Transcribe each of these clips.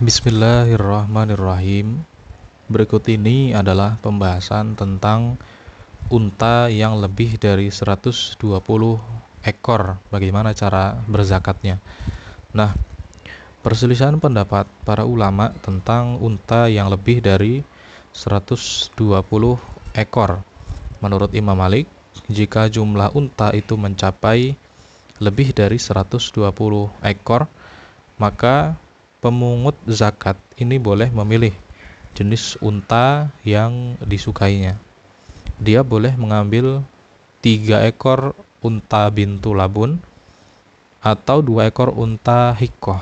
Bismillahirrahmanirrahim. Berikut ini adalah pembahasan tentang unta yang lebih dari 120 ekor. Bagaimana cara berzakatnya? Nah, perselisihan pendapat para ulama tentang unta yang lebih dari 120 ekor. Menurut Imam Malik, jika jumlah unta itu mencapai lebih dari 120 ekor, maka pemungut zakat ini boleh memilih jenis unta yang disukainya. Dia boleh mengambil 3 ekor unta bintu labun atau 2 ekor unta hikoh.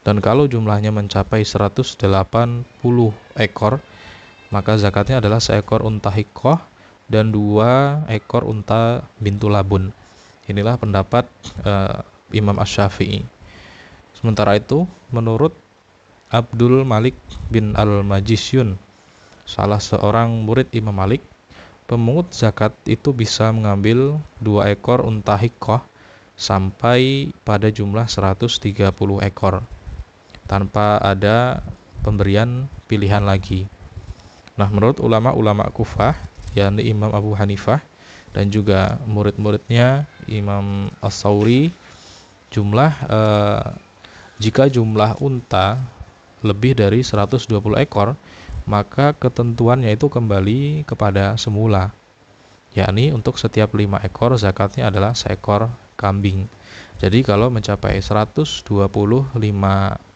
Dan kalau jumlahnya mencapai 180 ekor, maka zakatnya adalah seekor unta hikoh dan 2 ekor unta bintu labun. Inilah pendapat Imam Asy-Syafi'i. Sementara itu, menurut Abdul Malik bin Al-Majisyun, salah seorang murid Imam Malik, pemungut zakat itu bisa mengambil 2 ekor unta hikoh sampai pada jumlah 130 ekor, tanpa ada pemberian pilihan lagi. Nah, menurut ulama-ulama Kufah, yakni Imam Abu Hanifah, dan juga murid-muridnya Imam As-Sauri, jika jumlah unta lebih dari 120 ekor, maka ketentuannya itu kembali kepada semula, yakni untuk setiap 5 ekor zakatnya adalah seekor kambing. Jadi kalau mencapai 125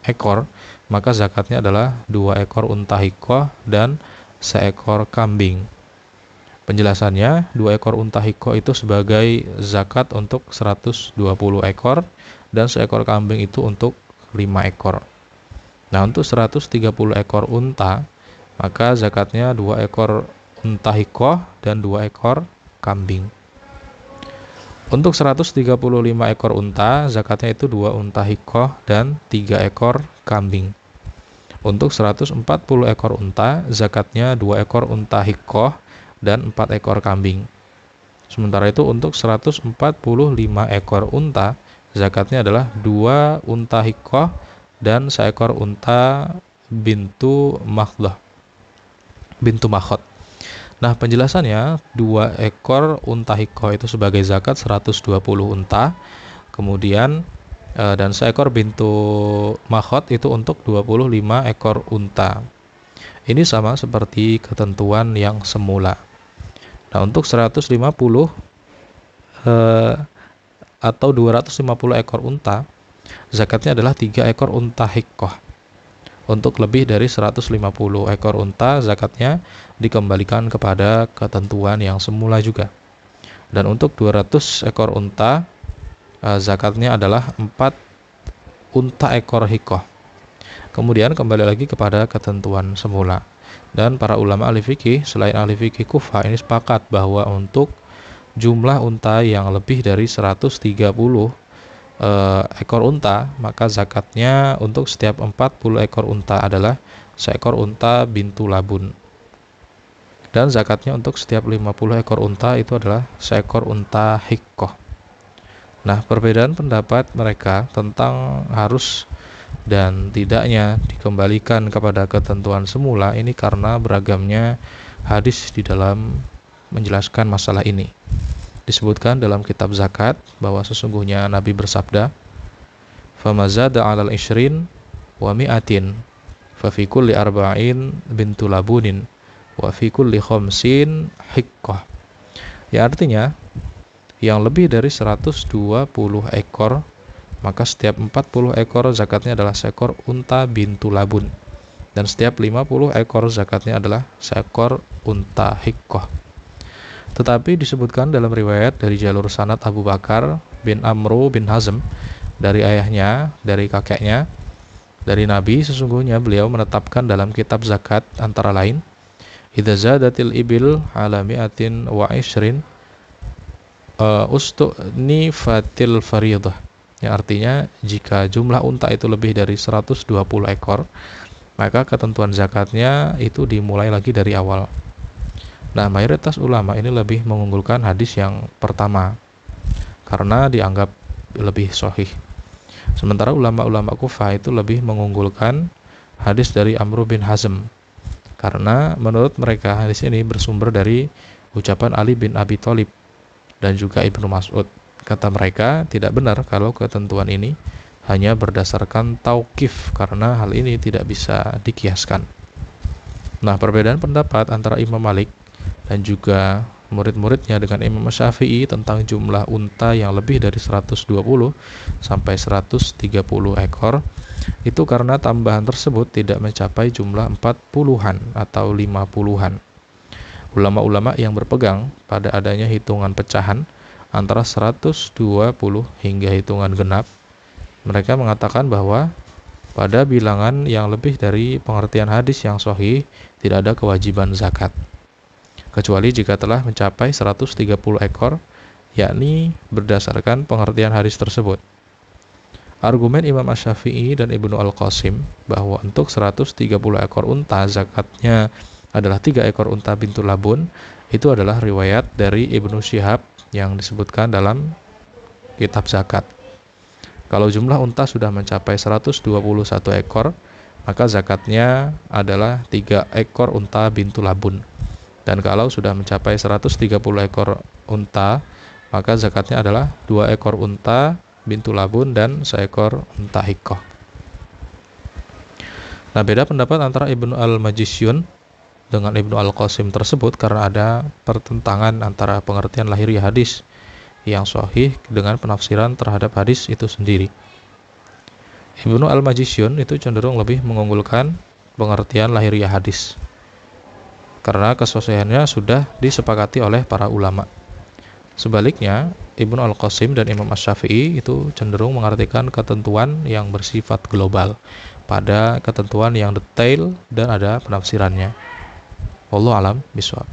ekor, maka zakatnya adalah 2 ekor unta hikoh dan seekor kambing. Penjelasannya, 2 ekor unta hikoh itu sebagai zakat untuk 120 ekor dan seekor kambing itu untuk 5 ekor. Nah, untuk 130 ekor unta, maka zakatnya 2 ekor unta hikoh dan 2 ekor kambing. Untuk 135 ekor unta, zakatnya itu 2 unta hikoh dan 3 ekor kambing. Untuk 140 ekor unta, zakatnya 2 ekor unta hikoh dan 4 ekor kambing. Sementara itu untuk 145 ekor unta, zakatnya adalah 2 unta hikoh dan seekor unta bintu makhot. Nah, penjelasannya, 2 ekor unta hikoh itu sebagai zakat 120 unta, kemudian dan seekor bintu makhot itu untuk 25 ekor unta. Ini sama seperti ketentuan yang semula. Nah, untuk 150 atau 250 ekor unta, zakatnya adalah 3 ekor unta hikoh. Untuk lebih dari 150 ekor unta, zakatnya dikembalikan kepada ketentuan yang semula juga. Dan untuk 200 ekor unta, zakatnya adalah 4 unta ekor hikoh. Kemudian kembali lagi kepada ketentuan semula. Dan para ulama ahli fikih selain ahli fikih Kufah ini sepakat bahwa untuk jumlah unta yang lebih dari 130 ekor unta, maka zakatnya untuk setiap 40 ekor unta adalah seekor unta bintu labun. Dan zakatnya untuk setiap 50 ekor unta itu adalah seekor unta hikoh. Nah, perbedaan pendapat mereka tentang harus dan tidaknya dikembalikan kepada ketentuan semula ini karena beragamnya hadis di dalam menjelaskan masalah ini. Disebutkan dalam kitab zakat bahwa sesungguhnya Nabi bersabda, "Famazada 'alal ishrin wa mi'atin fa fi kulli arba'in bintu labunin wa fi kulli khamsin hiqqah." Ya, artinya yang lebih dari 120 ekor, maka setiap 40 ekor zakatnya adalah seekor unta bintu labun, dan setiap 50 ekor zakatnya adalah seekor unta hikoh. Tetapi disebutkan dalam riwayat dari jalur sanad Abu Bakar bin Amru bin Hazm dari ayahnya, dari kakeknya, dari Nabi, sesungguhnya beliau menetapkan dalam kitab zakat antara lain, idza zadatil ibil ala mi'atin wa ishrin ustuni fatil faridah. Yang artinya, jika jumlah unta itu lebih dari 120 ekor, maka ketentuan zakatnya itu dimulai lagi dari awal. Nah, mayoritas ulama ini lebih mengunggulkan hadis yang pertama karena dianggap lebih sahih. Sementara ulama-ulama Kufah itu lebih mengunggulkan hadis dari Amr bin Hazm, karena menurut mereka hadis ini bersumber dari ucapan Ali bin Abi Thalib dan juga Ibnu Mas'ud. Kata mereka, tidak benar kalau ketentuan ini hanya berdasarkan tauqif, karena hal ini tidak bisa dikiaskan. Nah, perbedaan pendapat antara Imam Malik dan juga murid-muridnya dengan Imam Syafi'i tentang jumlah unta yang lebih dari 120 sampai 130 ekor itu karena tambahan tersebut tidak mencapai jumlah 40-an atau 50-an. Ulama-ulama yang berpegang pada adanya hitungan pecahan antara 120 hingga hitungan genap, mereka mengatakan bahwa pada bilangan yang lebih dari pengertian hadis yang sahih tidak ada kewajiban zakat, kecuali jika telah mencapai 130 ekor, yakni berdasarkan pengertian hadis tersebut. Argumen Imam Asy-Syafi'i dan Ibnu Al-Qasim bahwa untuk 130 ekor unta zakatnya adalah 3 ekor unta bintul labun, itu adalah riwayat dari Ibnu Syihab yang disebutkan dalam kitab zakat. Kalau jumlah unta sudah mencapai 121 ekor, maka zakatnya adalah 3 ekor unta bintul labun. Dan kalau sudah mencapai 130 ekor unta, maka zakatnya adalah 2 ekor unta bintul labun dan 1 ekor unta hikoh. Nah, beda pendapat antara Ibnu Al-Majishun dengan Ibnu Al-Qasim tersebut karena ada pertentangan antara pengertian lahiriah hadis yang sahih dengan penafsiran terhadap hadis itu sendiri. Ibnu Al-Majishun itu cenderung lebih mengunggulkan pengertian lahiriah hadis karena kesesuaiannya sudah disepakati oleh para ulama. Sebaliknya, Ibnu Al-Qasim dan Imam Asy-Syafi'i itu cenderung mengartikan ketentuan yang bersifat global pada ketentuan yang detail dan ada penafsirannya. Wallahu a'lam bishawab.